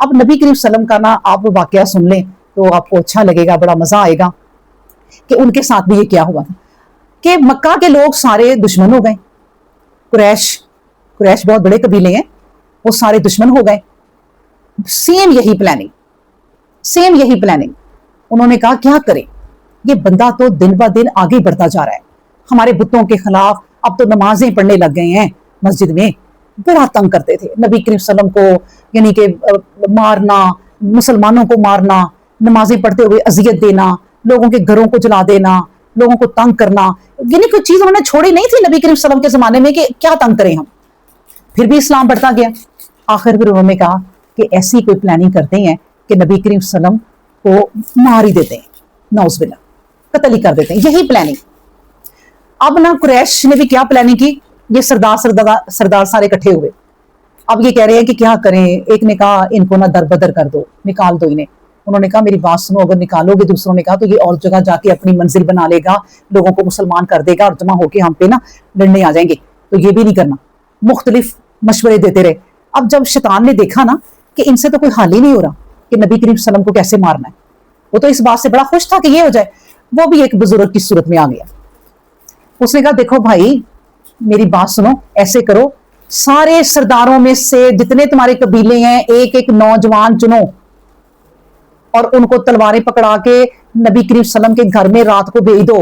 अब नबी करीम सल्लम का ना आप वाकया सुन लें तो आपको अच्छा लगेगा, बड़ा मजा आएगा कि उनके साथ भी ये क्या हुआ था कि मक्का के लोग सारे दुश्मन हो गए। कुरैश कुरैश बहुत बड़े कबीले हैं, वो सारे दुश्मन हो गए। सेम यही प्लानिंग, सेम यही प्लानिंग। उन्होंने कहा क्या करें, ये बंदा तो दिन ब दिन आगे बढ़ता जा रहा है हमारे बुतों के खिलाफ। अब तो नमाजें पढ़ने लग गए हैं मस्जिद में, बड़ा तंग करते थे नबी करीम सल्लम को, यानी कि मारना, मुसलमानों को मारना, नमाजें पढ़ते हुए अजियत देना, लोगों के घरों को जला देना, लोगों को तंग करना। यानी कोई चीज उन्होंने छोड़ी नहीं थी नबी करीम सल्लम के जमाने में कि क्या तंग करें हम। फिर भी इस्लाम बढ़ता गया। आखिर फिर उन्होंने कहा कि ऐसी कोई प्लानिंग करते हैं कि नबी करीम सल्लम को मार ही देते हैं, नौज़बिल्लाह, कत्ल ही कर देते हैं। यही प्लानिंग। अब ना कुरैश ने भी क्या प्लानिंग की, ये सरदार सारे इकट्ठे हुए। अब ये कह रहे हैं कि क्या करें। एक ने कहा इनको ना दर बदर कर दो, निकाल दो इन्हें। उन्होंने कहा मेरी बात सुनो, अगर निकालोगे। दूसरों ने कहा तो ये और जगह जाके अपनी मंजिल बना लेगा, लोगों को मुसलमान कर देगा और जमा होके हम पे ना लड़ने आ जाएंगे, तो ये भी नहीं करना। मुख्तलिफ मशवरे देते रहे। अब जब शैतान ने देखा ना कि इनसे तो कोई हाल ही नहीं हो रहा कि नबी करीम सल्लम को कैसे मारना है, वो तो इस बात से बड़ा खुश था कि ये हो जाए। वो भी एक बुजुर्ग की सूरत में आ गया। उसने कहा देखो भाई मेरी बात सुनो, ऐसे करो, सारे सरदारों में से जितने तुम्हारे कबीले हैं एक एक नौजवान चुनो और उनको तलवारें पकड़ा के नबी करीम सल्लम के घर में रात को भेज दो।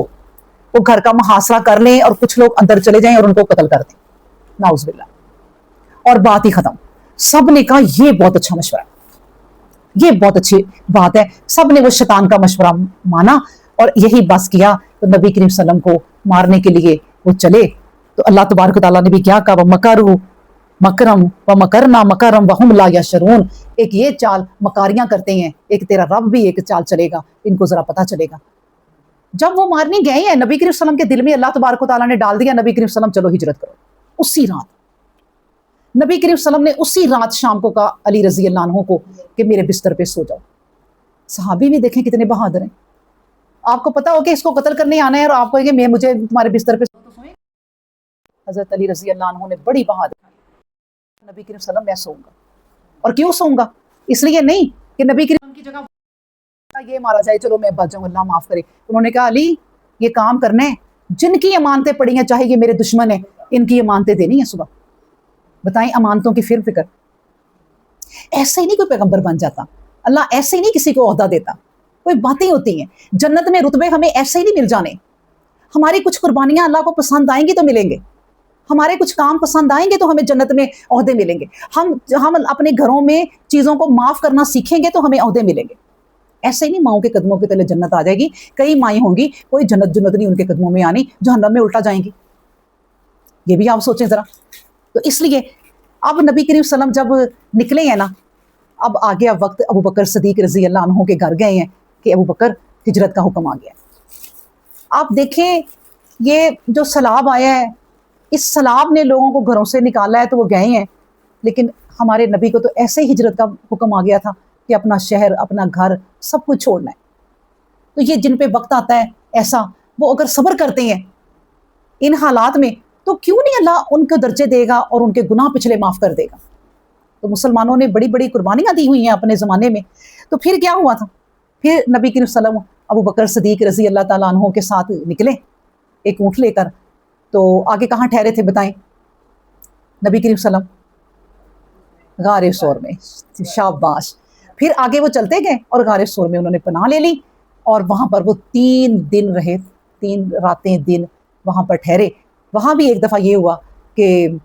वो घर का मुहासरा कर लें और कुछ लोग अंदर चले जाएं और उनको कत्ल कर दें, नाउज़ुबिल्लाह। और बात ही खत्म। सब ने कहा ये बहुत अच्छा मशवरा, ये बहुत अच्छी बात है। सब ने वो शैतान का मशवरा माना और यही बस किया। तो नबी करीम सल्लम को मारने के लिए वो चले तो अल्लाह तबारक तआला ने भी क्या कहा, मकरू मकरम व मकरना मकरम व हुम ला यशरून। एक ये चाल मकारियां करते हैं, एक तेरा रब भी एक चाल चलेगा, इनको जरा पता चलेगा। जब वो मारने गए हैं नबी करीम सल्लम के दिल में अल्लाह तबारक तआला ने डाल दिया, नबी करीम सल्लम चलो हिजरत करो। उसी रात नबी करीम सल्लम ने उसी रात शाम को कहा अली रजी अल्लाह अन्हु को कि मेरे बिस्तर पे सो जाओ। सहाबी भी देखें कितने बहादुर हैं। आपको पता हो कि इसको कत्ल करने आना है और आप कहेंगे मैं मुझे तुम्हारे बिस्तर पे सोए। हजरत अली रजी अल्लाह अन्हु ने बड़ी बहादुरी, नबी करीम सल्लम मैं सोऊंगा। और क्यों सोऊंगा, इसलिए नहीं कि नबी करीम की जगह ये मारा जाए, चलो मैं बच जाऊं, अल्लाह माफ करे। उन्होंने कहा अली ये काम करना है, जिनकी अमानतें पड़ी हैं, चाहे ये मेरे दुश्मन है, इनकी अमानतें देनी है सुबह। बताएं अमानतों की फिक्र। ऐसे ही नहीं कोई पैगंबर बन जाता, अल्लाह ऐसे ही नहीं किसी को ओहदा देता। कोई बातें होती हैं, जन्नत में रुतबे हमें ऐसे ही नहीं मिल जाने। हमारी कुछ कुर्बानियां अल्लाह को पसंद आएंगी तो मिलेंगे, हमारे कुछ काम पसंद आएंगे तो हमें जन्नत में ओहदे मिलेंगे। हम अपने घरों में चीजों को माफ करना सीखेंगे तो हमें ओहदे मिलेंगे। ऐसे ही नहीं माओ के कदमों के तले जन्नत आ जाएगी। कई माएँ होंगी, कोई जन्नत नहीं उनके कदमों में आनी, जहन्नम में उल्टा जाएंगी। ये भी आप सोचें जरा। तो इसलिए अब नबी करीम सल्लम जब निकले हैं ना, अब आ गया वक्त, अबू बकर सदीक रजी अल्लाह अन्हु के घर गए हैं कि अबू बकर हिजरत का हुक्म आ गया। आप देखें ये जो सलाब आया है, इस सलाब ने लोगों को घरों से निकाला है तो वो गए हैं, लेकिन हमारे नबी को तो ऐसे ही हिजरत का हुक्म आ गया था कि अपना शहर, अपना घर, सब कुछ छोड़ना है। तो ये जिन पे वक्त आता है ऐसा, वो अगर सब्र करते हैं इन हालात में, तो क्यों नहीं अल्लाह उनको दर्जे देगा और उनके गुनाह पिछले माफ कर देगा। तो मुसलमानों ने बड़ी बड़ी कुर्बानियां दी हुई हैं अपने ज़माने में। तो फिर क्या हुआ था, फिर नबी करीम सल्लल्लाहु अबू बकर सदीक रजी अल्लाह ताला अन्हु के साथ निकले एक ऊँट लेकर। तो आगे कहाँ ठहरे थे बताएं, नबी करीम सल्लम गारे सौर में। शाबाश। फिर आगे वो चलते गए और गारे सौर में उन्होंने पनाह ले ली और वहाँ पर वो 3 दिन रहे, 3 रातें दिन वहाँ पर ठहरे। वहाँ भी एक दफ़ा ये हुआ कि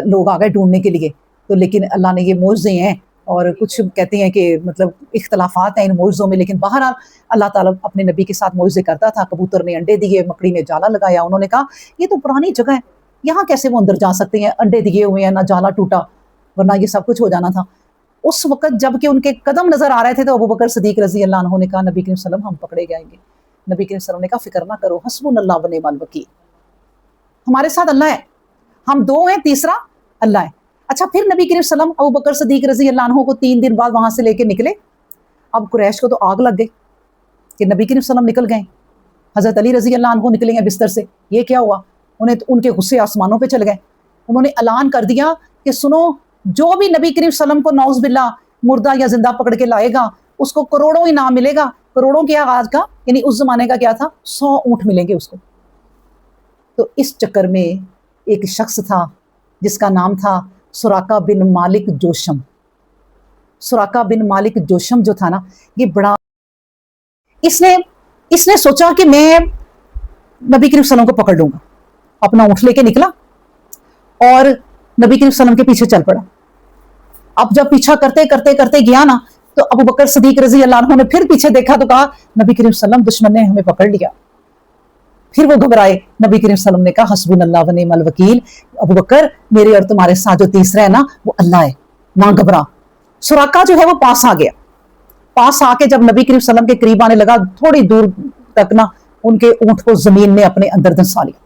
लोग आ गए ढूंढने के लिए, तो लेकिन अल्लाह ने ये मौज़े हैं और कुछ कहते हैं कि मतलब इख्तलाफात हैं इन मौज़ों में, लेकिन बहरहाल अल्लाह ताला अपने नबी के साथ मौज़े करता था। कबूतर ने अंडे दिए, मकड़ी ने जाला लगाया। उन्होंने कहा ये तो पुरानी जगह है, यहाँ कैसे वो अंदर जा सकते हैं, अंडे दिए हुए हैं, ना जाला टूटा, वरना ये सब कुछ हो जाना था। उस वक़्त जबकि उनके कदम नज़र आ रहे थे तो अबू बकर सदीक रज़ी अल्लाह अन्हु ने कहा नबी करीम सल्लम हम पकड़े जाएंगे। नबी करीम सल्लम ने कहा फिक्र ना करो, हस्बुनल्लाह व निअमल वकील, हमारे साथ अल्लाह है, हम 2 हैं, तीसरा अल्लाह है। अच्छा, फिर नबी करीम सल्लम अबू बकर सदीक रज़ी अल्लाह अन्हु को 3 दिन बाद वहाँ से लेके निकले। अब कुरैश को तो आग लग गई कि नबी करीम सल्लम निकल गए, हज़रत अली रज़ी अल्लाह अन्हु निकले हैं बिस्तर से, ये क्या हुआ। उन्हें उनके गुस्से आसमानों पे चल गए। उन्होंने ऐलान कर दिया कि सुनो, जो भी नबी करीम सल्लम को नौज़ बिल्लाह मुर्दा या जिंदा पकड़ के लाएगा उसको करोड़ों इनाम मिलेगा। करोड़ों क्या आज का, यानी उस जमाने का क्या था, 100 ऊंट मिलेंगे उसको। तो इस चक्कर में एक शख्स था जिसका नाम था सुराका बिन मालिक जोशम। सुराका बिन मालिक जोशम जो था ना, ये बड़ा, इसने सोचा कि मैं नबी करीम सल्लल्लाहु अलैहि वसल्लम को पकड़ लूंगा। अपना ऊँट लेके निकला और नबी करीम सल्लल्लाहु अलैहि वसल्लम के पीछे चल पड़ा। अब जब पीछा करते करते करते गया ना, तो अबू बकर सिद्दीक रजी अल्लाह अन्हु ने फिर पीछे देखा तो कहा नबी करीम सल्लल्लाहु अलैहि वसल्लम दुश्मन ने हमें पकड़ लिया। फिर वो घबराए। नबी करीम सल्लल्लाहु अलैहि वसल्लम ने कहा हस्बुनल्लाह व निअमल वकील, अबू बकर मेरे और तुम्हारे साथ जो तीसरा है ना वो अल्लाह है, ना घबरा। सुराका जो है वो पास आ गया। पास आके जब नबी करीम सल्लल्लाहु अलैहि वसल्लम के करीब आने लगा, थोड़ी दूर तक ना उनके ऊंट को जमीन ने अपने अंदर धंसा लिया।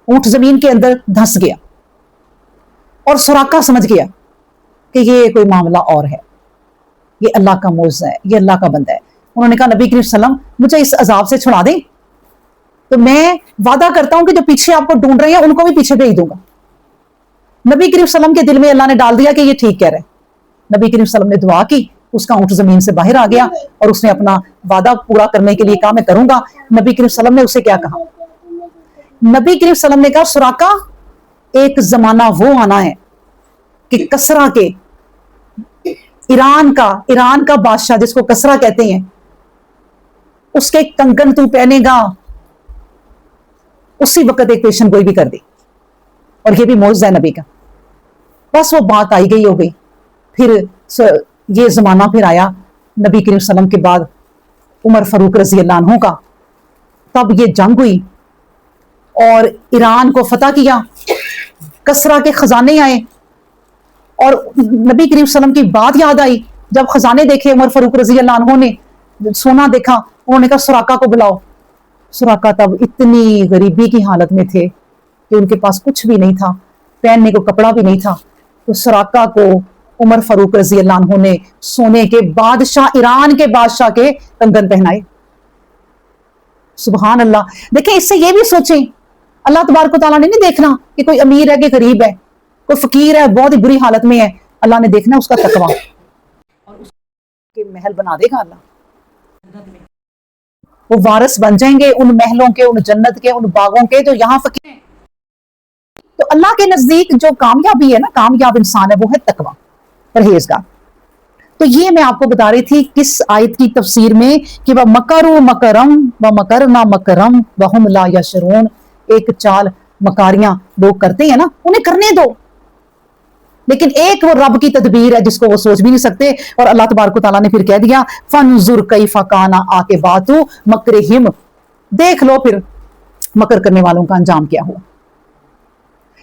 ऊंट जमीन के अंदर धंस गया और सुराका समझ गया कि ये कोई मामला और है, ये अल्लाह का मौजज़ा है, ये अल्लाह का बंदा है। उन्होंने कहा नबी करीम सल्लल्लाहु अलैहि वसल्लम मुझे इस अजाब से छुड़ा दें तो मैं वादा करता हूं कि जो पीछे आपको ढूंढ रहे हैं उनको भी पीछे भेज दूंगा। नबी करीम सल्लल्लाहु अलैहि वसल्लम के दिल में अल्लाह ने डाल दिया कि ये ठीक कह रहे हैं। नबी करीम सल्लल्लाहु अलैहि वसल्लम ने दुआ की, उसका ऊंट जमीन से बाहर आ गया और उसने अपना वादा पूरा करने के लिए कहा मैं करूंगा। नबी करीम सल्लल्लाहु अलैहि वसल्लम ने उसे क्या कहा? नबी करीम सल्लल्लाहु अलैहि वसल्लम ने कहा सुराका, एक जमाना वो आना है कि कसरा के, ईरान का बादशाह जिसको कसरा कहते हैं, उसके कंगन तू पहनेगा, उसी वक्त एक पेशन गोई भी कर दी। और ये भी मौजज़ा है नबी का। बस वो बात आई गई हो गई। फिर ये जमाना फिर आया नबी करीम सल्लल्लाहु अलैहि वसल्लम के बाद उमर फारूक रजी अल्लाह अन्हु का। तब ये जंग हुई और ईरान को फतह किया, कसरा के खजाने आए और नबी करीम सल्लल्लाहु अलैहि वसल्लम की बात याद आई। जब खजाने देखे उमर फारूक रजी अल्लाह अन्हु ने, सोना देखा, उन्होंने कहा सुराका को बुलाओ। सुराका तब इतनी गरीबी की हालत में थे कि उनके पास कुछ भी नहीं था, पहनने को कपड़ा भी नहीं था। तो सुराका को उमर फारूक रजी अल्लाह अन्हु ने सोने के बादशाह, ईरान के बादशाह के कंगन पहनाए। सुभान अल्लाह। देखें, इससे ये भी सोचें, अल्लाह तबारक व तआला ने नहीं देखना कि कोई अमीर है कि गरीब है, कोई फकीर है बहुत ही बुरी हालत में है। अल्लाह ने देखना उसका तकवा और उसके महल बना देगा अल्लाह। वो वारिस बन जाएंगे उन महलों के, उन जन्नत के, उन बागों के जो यहाँ फकीर हैं। तो अल्लाह के नजदीक जो कामयाबी है ना, कामयाब इंसान है वो है तकवा, परहेजगार। तो ये मैं आपको बता रही थी किस आयत की तफसीर में कि वह मकरू मकरम व मकरना मकरम वहुम ला यशरून। एक चाल मकारियां लोग करते हैं ना, उन्हें करने दो, लेकिन एक वो रब की तदबीर है जिसको वो सोच भी नहीं सकते। और अल्लाह तबारक तआला ने फिर कह दिया फनजुर कैफा काना आके बातू मकरहिम, देख लो फिर मकर करने वालों का अंजाम क्या हुआ।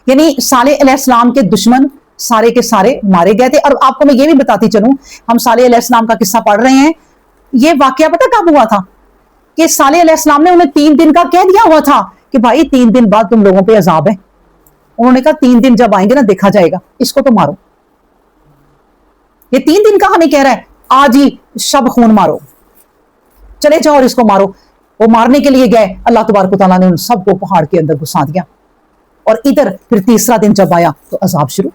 यानी सालेह अलैहिस्सलाम के दुश्मन सारे के सारे मारे गए थे। और आपको मैं ये भी बताती चलूं, हम सालेह अलैहिस्सलाम का किस्सा पढ़ रहे हैं, ये वाकया पता कब हुआ था कि सालेह अलैहिस्सलाम ने उन्हें 3 दिन का कह दिया हुआ था कि भाई 3 दिन बाद तुम लोगों पे अजाब है। उन्होंने कहा 3 दिन जब आएंगे ना देखा जाएगा, इसको तो मारो। ये 3 दिन कहा नहीं कह रहा है आज ही शब खून मारो, चले जाओ और इसको मारो। वो मारने के लिए गए, अल्लाह तबारक तआला ने उन सबको पहाड़ के अंदर घुसा दिया। और इधर फिर तीसरा दिन जब आया तो अजाब शुरू।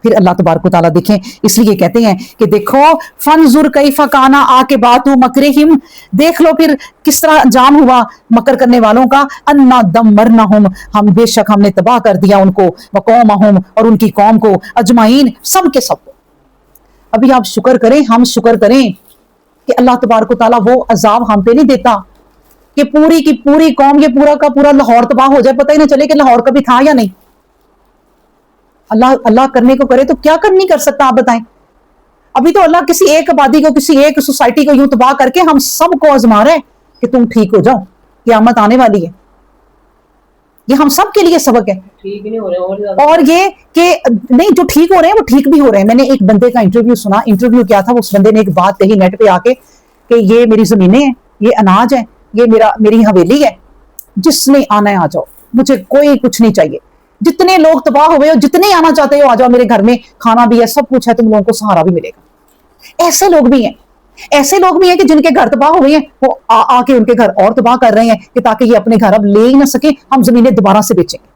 फिर अल्लाह तबारक तआला देखें, इसलिए कहते हैं कि देखो फनजुर कैफा काना आके बातू मकरहिम, देख लो फिर किस तरह अंजाम हुआ मकर करने वालों का। अन्ना दम्मरनहुम, हम बेशक हमने तबाह कर दिया उनको, व कौमहुम, और उनकी कौम को, अजमाइन, सब के सब को। अभी आप शुक्र करें, हम शुक्र करें कि अल्लाह तबारक तआला वो अजाब हम पे नहीं देता कि पूरी की पूरी कौम, ये पूरा का पूरा लाहौर तबाह हो जाए, पता ही ना चले कि लाहौर कभी था या नहीं। अल्लाह करने को करे तो क्या कर नहीं कर सकता, आप बताएं। अभी तो अल्लाह किसी एक आबादी को, किसी एक सोसाइटी को यूं तबाह करके हम सबको आजमा रहे हैं कि तुम ठीक हो जाओ, क़यामत आने वाली है। ये हम सब के लिए सबक है। ठीक नहीं हो रहे और ये कि नहीं, जो ठीक हो रहे हैं वो ठीक भी हो रहे हैं। मैंने एक बंदे का इंटरव्यू सुना, इंटरव्यू क्या था, उस बंदे ने एक बात कही नेट पे आके कि ये मेरी जमीनें हैं, ये अनाज है, ये मेरी हवेली है, जिसने आना है आ जाओ, मुझे कोई कुछ नहीं चाहिए। जितने लोग तबाह हुए हो, जितने आना चाहते हो आ जाओ, मेरे घर में खाना भी है, सब कुछ है, तुम लोगों को सहारा भी मिलेगा। ऐसे लोग भी हैं, ऐसे लोग भी हैं कि जिनके घर तबाह हुए हैं, वो आके उनके घर और तबाह कर रहे हैं कि ताकि ये अपने घर अब ले ही ना सके, हम जमीनें दोबारा से बेचेंगे।